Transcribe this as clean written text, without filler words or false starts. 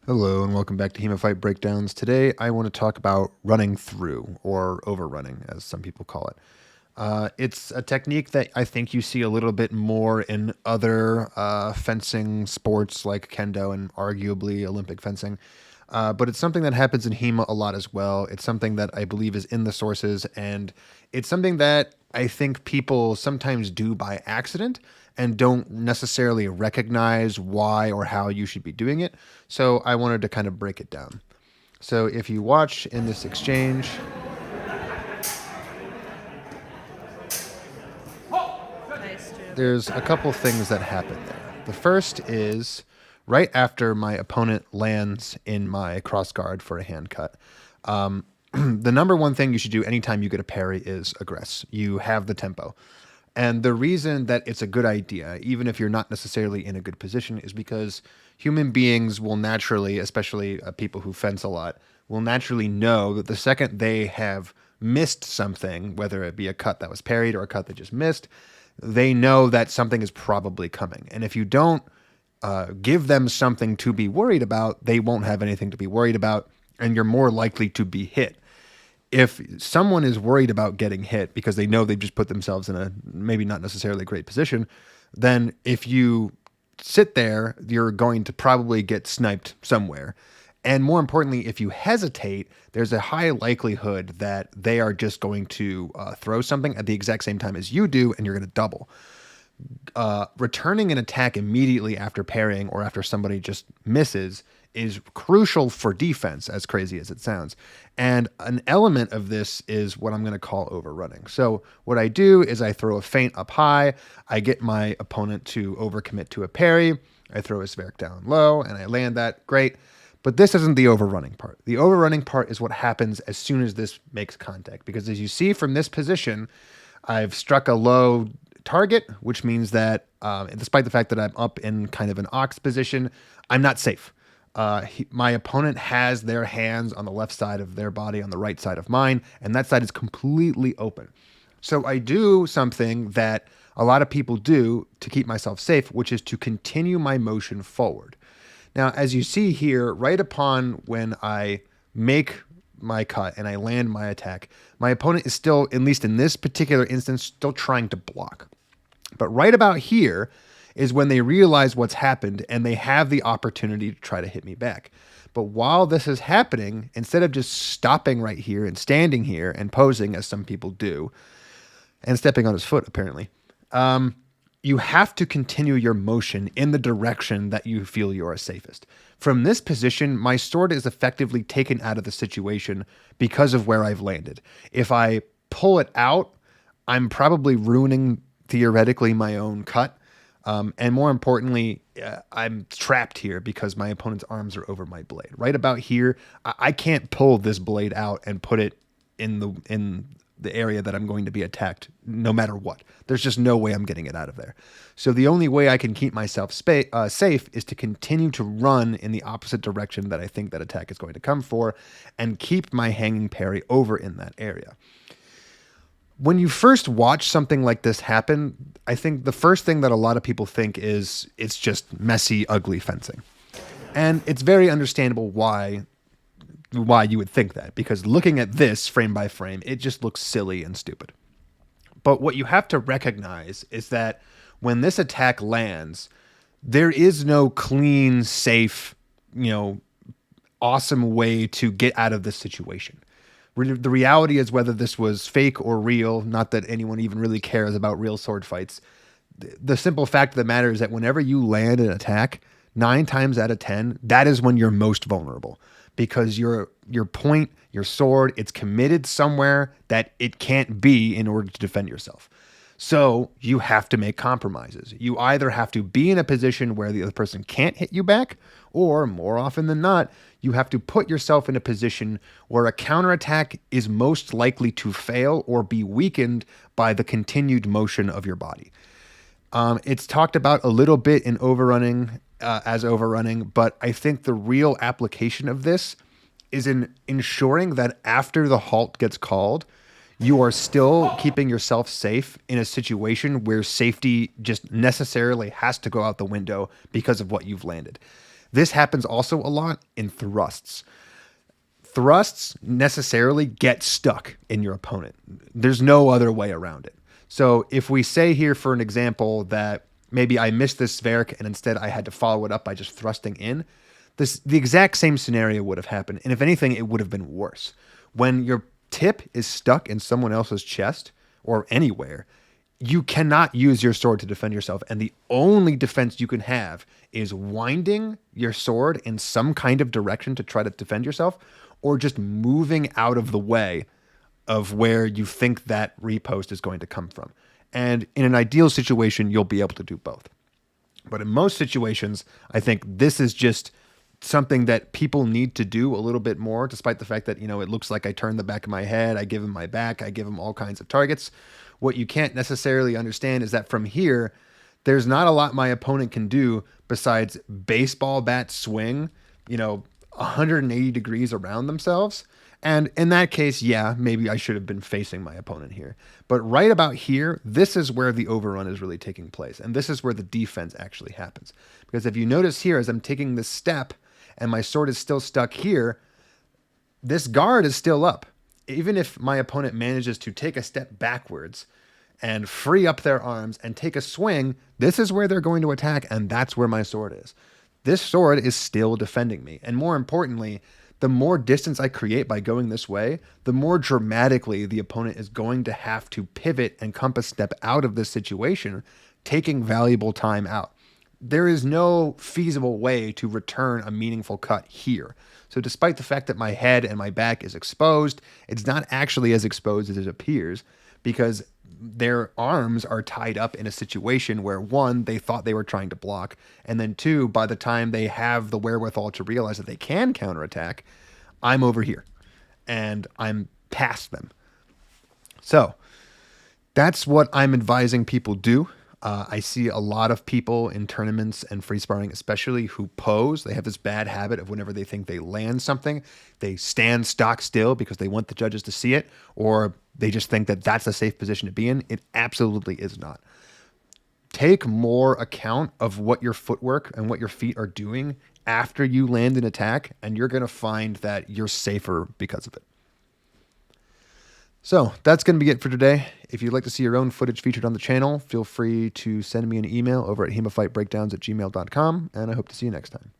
Hello and welcome back to HEMA Fight Breakdowns. Today I want to talk about running through, or overrunning as some people call it. It's a technique that I think you see a little bit more in other fencing sports like kendo and arguably Olympic fencing. But it's something that happens in HEMA a lot as well. It's something that I believe is in the sources, and it's something that I think people sometimes do by accident and don't necessarily recognize why or how you should be doing it. So I wanted to kind of break it down. So if you watch in this exchange, there's a couple things that happen there. The first is right after my opponent lands in my cross guard for a hand cut. The number one thing you should do anytime you get a parry is aggress. You have the tempo. And the reason that it's a good idea, even if you're not necessarily in a good position, is because human beings will naturally, especially people who fence a lot, will naturally know that the second they have missed something, whether it be a cut that was parried or a cut that just missed, they know that something is probably coming. And if you don't give them something to be worried about, they won't have anything to be worried about, and you're more likely to be hit. If someone is worried about getting hit because they know they've just put themselves in a maybe not necessarily great position, then if you sit there, you're going to probably get sniped somewhere. And more importantly, if you hesitate, there's a high likelihood that they are just going to throw something at the exact same time as you do, and you're going to double. Returning an attack immediately after parrying or after somebody just misses is crucial for defense, as crazy as it sounds. And an element of this is what I'm going to call overrunning. So what I do is I throw a feint up high, I get my opponent to overcommit to a parry, I throw a Sverk down low, and I land that. Great. But this isn't the overrunning part. The overrunning part is what happens as soon as this makes contact. Because as you see from this position, I've struck a low target, which means that despite the fact that I'm up in kind of an ox position, I'm not safe. My opponent has their hands on the left side of their body, on the right side of mine, and that side is completely open. So I do something that a lot of people do to keep myself safe, which is to continue my motion forward. Now, as you see here, right upon when I make my cut and I land my attack, my opponent is still, at least in this particular instance, still trying to block. But right about here is when they realize what's happened and they have the opportunity to try to hit me back. But while this is happening, instead of just stopping right here and standing here and posing as some people do, and stepping on his foot apparently, you have to continue your motion in the direction that you feel you are safest. From this position, my sword is effectively taken out of the situation because of where I've landed. If I pull it out, I'm probably ruining theoretically my own cut. And more importantly, I'm trapped here because my opponent's arms are over my blade. Right about here, I can't pull this blade out and put it in the area that I'm going to be attacked no matter what. There's just no way I'm getting it out of there. So the only way I can keep myself safe is to continue to run in the opposite direction that I think that attack is going to come for and keep my hanging parry over in that area. When you first watch something like this happen, I think the first thing that a lot of people think is it's just messy, ugly fencing. And it's very understandable why you would think that, because looking at this frame by frame, it just looks silly and stupid. But what you have to recognize is that when this attack lands, there is no clean, safe, awesome way to get out of this situation. The reality is, whether this was fake or real, not that anyone even really cares about real sword fights, the simple fact of the matter is that whenever you land an attack, 9 times out of 10, that is when you're most vulnerable, because your point, your sword, it's committed somewhere that it can't be in order to defend yourself. So you have to make compromises. You either have to be in a position where the other person can't hit you back, or more often than not, you have to put yourself in a position where a counterattack is most likely to fail or be weakened by the continued motion of your body. It's talked about a little bit in Overrunning as overrunning, but I think the real application of this is in ensuring that after the halt gets called, you are still keeping yourself safe in a situation where safety just necessarily has to go out the window because of what you've landed. This happens also a lot in thrusts. Thrusts necessarily get stuck in your opponent. There's no other way around it. So if we say here, for an example, that maybe I missed this Sveric and instead I had to follow it up by just thrusting in, the exact same scenario would have happened. And if anything, it would have been worse. When your tip is stuck in someone else's chest or anywhere, you cannot use your sword to defend yourself. And the only defense you can have is winding your sword in some kind of direction to try to defend yourself, or just moving out of the way of where you think that repost is going to come from. And in an ideal situation, you'll be able to do both. But in most situations, I think this is just something that people need to do a little bit more, despite the fact that, it looks like I turn the back of my head, I give him my back, I give him all kinds of targets. What you can't necessarily understand is that from here, there's not a lot my opponent can do besides baseball bat swing, 180 degrees around themselves. And in that case, yeah, maybe I should have been facing my opponent here. But right about here, this is where the overrun is really taking place. And this is where the defense actually happens. Because if you notice here, as I'm taking this step and my sword is still stuck here, this guard is still up. Even if my opponent manages to take a step backwards and free up their arms and take a swing, this is where they're going to attack, and that's where my sword is. This sword is still defending me. And more importantly, the more distance I create by going this way, the more dramatically the opponent is going to have to pivot and compass step out of this situation, taking valuable time out. There is no feasible way to return a meaningful cut here. So despite the fact that my head and my back is exposed, it's not actually as exposed as it appears, because their arms are tied up in a situation where, one, they thought they were trying to block, and then two, by the time they have the wherewithal to realize that they can counterattack, I'm over here and I'm past them. So that's what I'm advising people do. I see a lot of people in tournaments and free sparring, especially, who pose. They have this bad habit of whenever they think they land something, they stand stock still because they want the judges to see it, or they just think that that's a safe position to be in. It absolutely is not. Take more account of what your footwork and what your feet are doing after you land an attack, and you're going to find that you're safer because of it. So that's going to be it for today. If you'd like to see your own footage featured on the channel, feel free to send me an email over at HEMAFightBreakdowns@gmail.com, and I hope to see you next time.